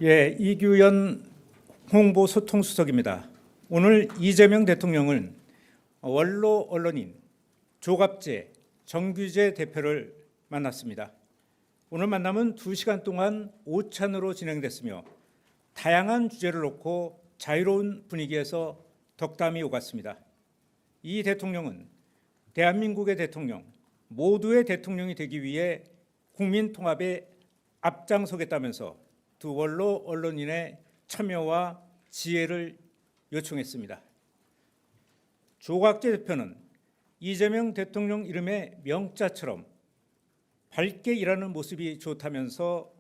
예, 이규현 홍보소통수석입니다. 오늘 이재명 대통령은 원로 언론인 조갑재, 정규재 대표를 만났습니다. 오늘 만남은 2시간 동안 오찬으로 진행됐으며 다양한 주제를 놓고 자유로운 분위기에서 덕담이 오갔습니다. 이 대통령은 대한민국의 대통령, 모두의 대통령이 되기 위해 국민 통합에 앞장서겠다면서 두 원로 언론인의 참여와 지혜를 요청했습니다. 조갑재 대표는 이재명 대통령 이름의 명자처럼 밝게 일하는 모습이 좋다면서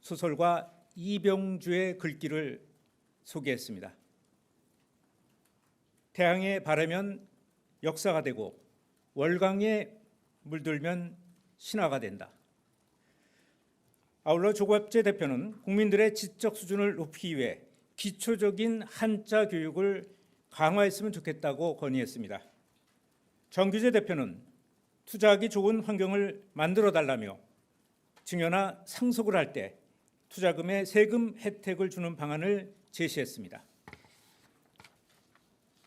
소설가 이병주의 글귀를 소개했습니다. 태양에 바르면 역사가 되고 월광에 물들면 신화가 된다. 아울러 조갑재 대표는 국민들의 지적 수준을 높이기 위해 기초적인 한자 교육을 강화했으면 좋겠다고 건의했습니다. 정규재 대표는 투자하기 좋은 환경을 만들어달라며 증여나 상속을 할 때 투자금에 세금 혜택을 주는 방안을 제시했습니다.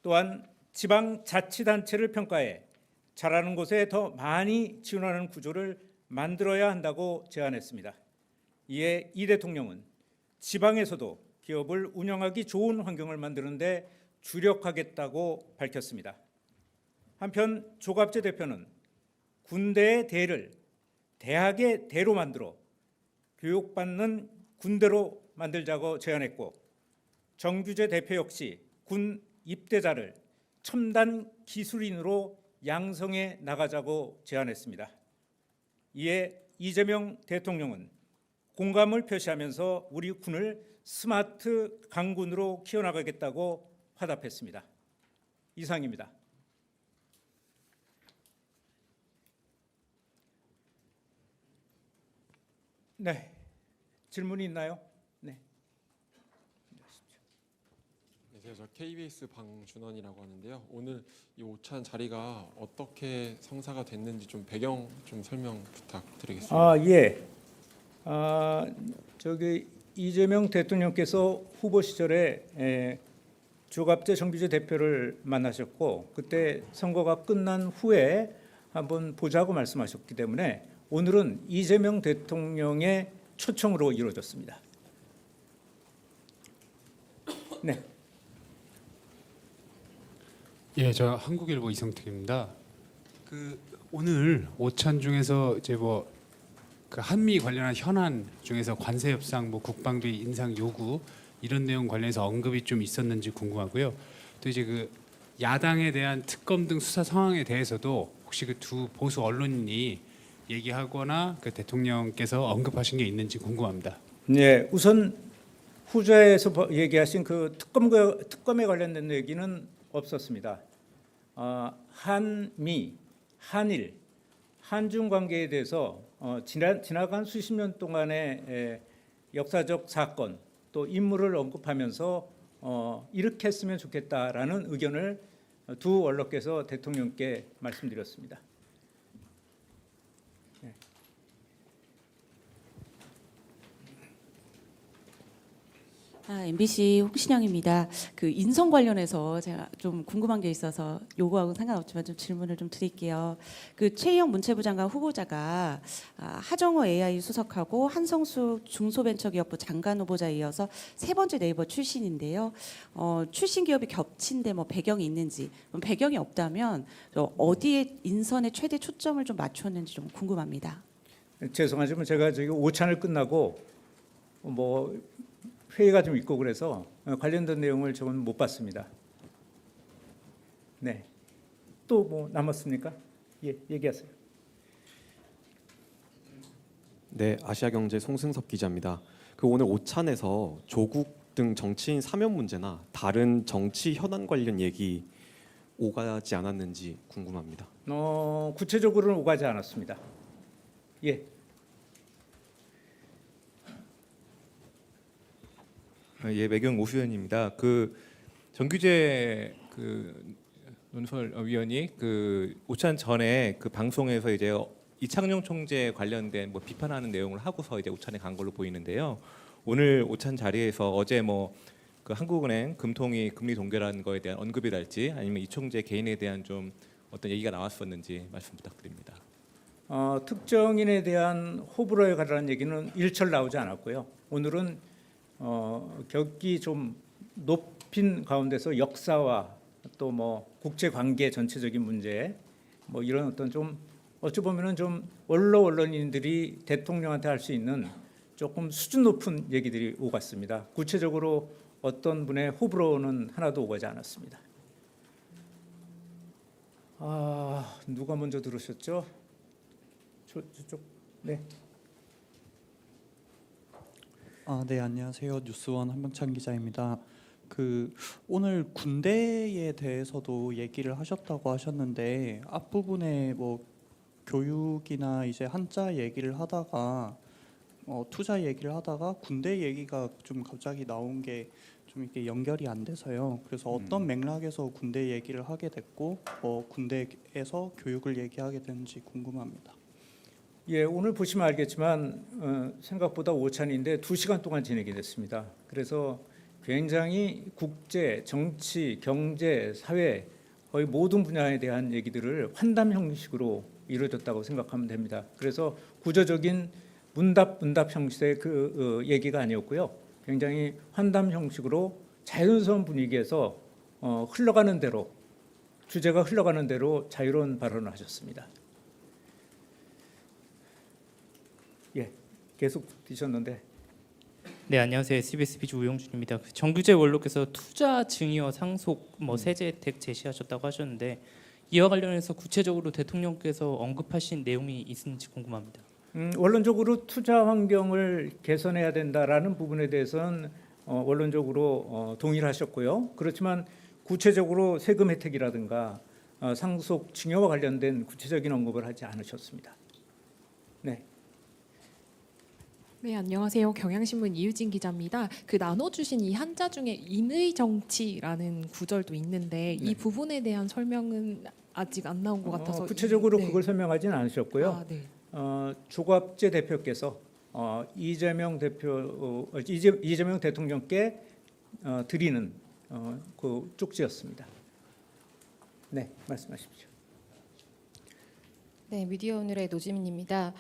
또한 지방자치단체를 평가해 잘하는 곳에 더 많이 지원하는 구조를 만들어야 한다고 제안했습니다. 이에 이 대통령은 지방에서도 기업을 운영하기 좋은 환경을 만드는 데 주력하겠다고 밝혔습니다. 한편 조갑재 대표는 군대의 대를 대학의 대로 만들어 교육받는 군대로 만들자고 제안했고, 정규재 대표 역시 군 입대자를 첨단 기술인으로 양성해 나가자고 제안했습니다. 이에 이재명 대통령은 공감을 표시하면서 우리 군을 스마트 강군으로 키워나가겠다고 화답했습니다. 이상입니다. 네, 질문이 있나요? 네. 안녕하세요. 저 KBS 방준원이라고 하는데요. 오늘 이 오찬 자리가 어떻게 성사가 됐는지 좀 배경 좀 설명 부탁드리겠습니다. 예. 저기 이재명 대통령께서 후보 시절에 조갑재 정규재 대표를 만나셨고, 그때 선거가 끝난 후에 한번 보자고 말씀하셨기 때문에 오늘은 이재명 대통령의 초청으로 이루어졌습니다. 네. 예, 저 한국일보 이성택입니다. 오늘 오찬 중에서 이제 그 한미 관련한 현안 중에서 관세 협상, 국방비 인상 요구 이런 내용 관련해서 언급이 좀 있었는지 궁금하고요. 또 이제 그 야당에 대한 특검 등 수사 상황에 대해서도 혹시 그 두 보수 언론인이 얘기하거나 그 대통령께서 언급하신 게 있는지 궁금합니다. 네, 우선 후자에서 얘기하신 그 특검에 관련된 얘기는 없었습니다. 한미, 한일, 한중 관계에 대해서 지나간 수십 년 동안의 역사적 사건 또 인물을 언급하면서 이렇게 했으면 좋겠다라는 의견을 두 원로께서 대통령께 말씀드렸습니다. MBC 홍신영입니다. 그 인성 관련해서 제가 좀 궁금한 게 있어서 요구하고 상관없지만 좀 질문을 좀 드릴게요. 그 최희영 문체부 장관 후보자가 하정우 AI 수석하고 한성수 중소벤처기업부 장관 후보자에 이어서 세 번째 네이버 출신인데요. 출신 기업이 겹친데 배경이 있는지, 배경이 없다면 어디에 인선에 최대 초점을 좀 맞췄는지 좀 궁금합니다. 죄송하지만 제가 저기 오찬을 끝나고 회의가 좀 있고 그래서 관련된 내용을 저는 못 봤습니다. 네. 또 남았습니까? 예, 얘기하세요. 네, 아시아경제 송승섭 기자입니다. 오늘 오찬에서 조국 등 정치인 사면 문제나 다른 정치 현안 관련 얘기 오가지 않았는지 궁금합니다. 구체적으로는 오가지 않았습니다. 예. 예, 매경 오수연입니다. 정규재 논설위원이 오찬 전에 방송에서 이제 이창용 총재 관련된 비판하는 내용을 하고서 이제 오찬에 간 걸로 보이는데요. 오늘 오찬 자리에서 어제 뭐 그 한국은행 금통위 금리 동결한 거에 대한 언급이랄지 아니면 이총재 개인에 대한 좀 어떤 얘기가 나왔었는지 말씀 부탁드립니다. 특정인에 대한 호불호에 관한 얘기는 일철 나오지 않았고요. 오늘은 격이 좀 높인 가운데서 역사와 또 뭐 국제 관계 전체적인 문제 뭐 이런 어떤 좀 어찌 보면은 좀 언론인들이 대통령한테 할 수 있는 조금 수준 높은 얘기들이 오갔습니다. 구체적으로 어떤 분의 호불호는 하나도 오가지 않았습니다. 누가 먼저 들으셨죠? 저쪽 네. 네, 안녕하세요. 뉴스원 한명찬 기자입니다. 오늘 군대에 대해서도 얘기를 하셨다고 하셨는데 앞부분에 뭐 교육이나 이제 한자 얘기를 하다가 투자 얘기를 하다가 군대 얘기가 좀 갑자기 나온 게 좀 이렇게 연결이 안 돼서요. 그래서 어떤 맥락에서 군대 얘기를 하게 됐고 군대에서 교육을 얘기하게 됐는지 궁금합니다. 예, 오늘 보시면 알겠지만 생각보다 오찬인데 2시간 동안 진행이 됐습니다. 그래서 굉장히 국제, 정치, 경제, 사회 거의 모든 분야에 대한 얘기들을 환담 형식으로 이루어졌다고 생각하면 됩니다. 그래서 구조적인 문답 형식의 얘기가 아니었고요. 굉장히 환담 형식으로 자연스러운 분위기에서 흘러가는 대로 주제가 흘러가는 대로 자유로운 발언을 하셨습니다. 예, 계속 드셨는데. 네, 안녕하세요. SBS 비주 우영준입니다. 정규재 원로께서 투자 증여 상속 세제 혜택 제시하셨다고 하셨는데 이와 관련해서 구체적으로 대통령께서 언급하신 내용이 있는지 궁금합니다. 원론적으로 투자 환경을 개선해야 된다라는 부분에 대해서는 원론적으로 동의를 하셨고요. 그렇지만 구체적으로 세금 혜택이라든가 상속 증여와 관련된 구체적인 언급을 하지 않으셨습니다. 네. 네, 안녕하세요. 경향신문 이유진 기자입니다. 나눠주신 이 한자 중에 인의 정치라는 구절도 있는데 이 부분에 대한 설명은 아직 안 나온 것 같아서 구체적으로 네. 그걸 설명하지는 않으셨고요. 네. 조갑재 대표께서 이재명 대통령께 드리는 그 쪽지였습니다. 네, 말씀하십시오. 네, 미디어 오늘의 노지민입니다.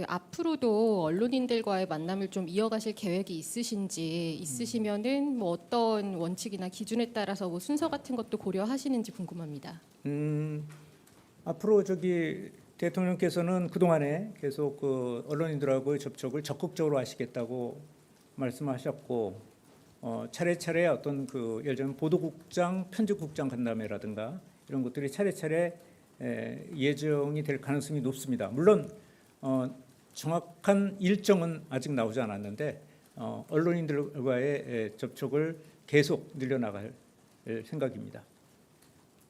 앞으로도 언론인들과의 만남을 좀 이어가실 계획이 있으시면은 뭐 어떤 원칙이나 기준에 따라서 뭐 순서 같은 것도 고려하시는지 궁금합니다. 앞으로 대통령께서는 그동안에 계속 언론인들하고의 접촉을 적극적으로 하시겠다고 말씀하셨고 차례차례 어떤 예를 들면 보도국장, 편집국장 간담회라든가 이런 것들이 차례차례 예정이 될 가능성이 높습니다. 물론 정확한 일정은 아직 나오지 않았는데 언론인들과의 접촉을 계속 늘려나갈 생각입니다.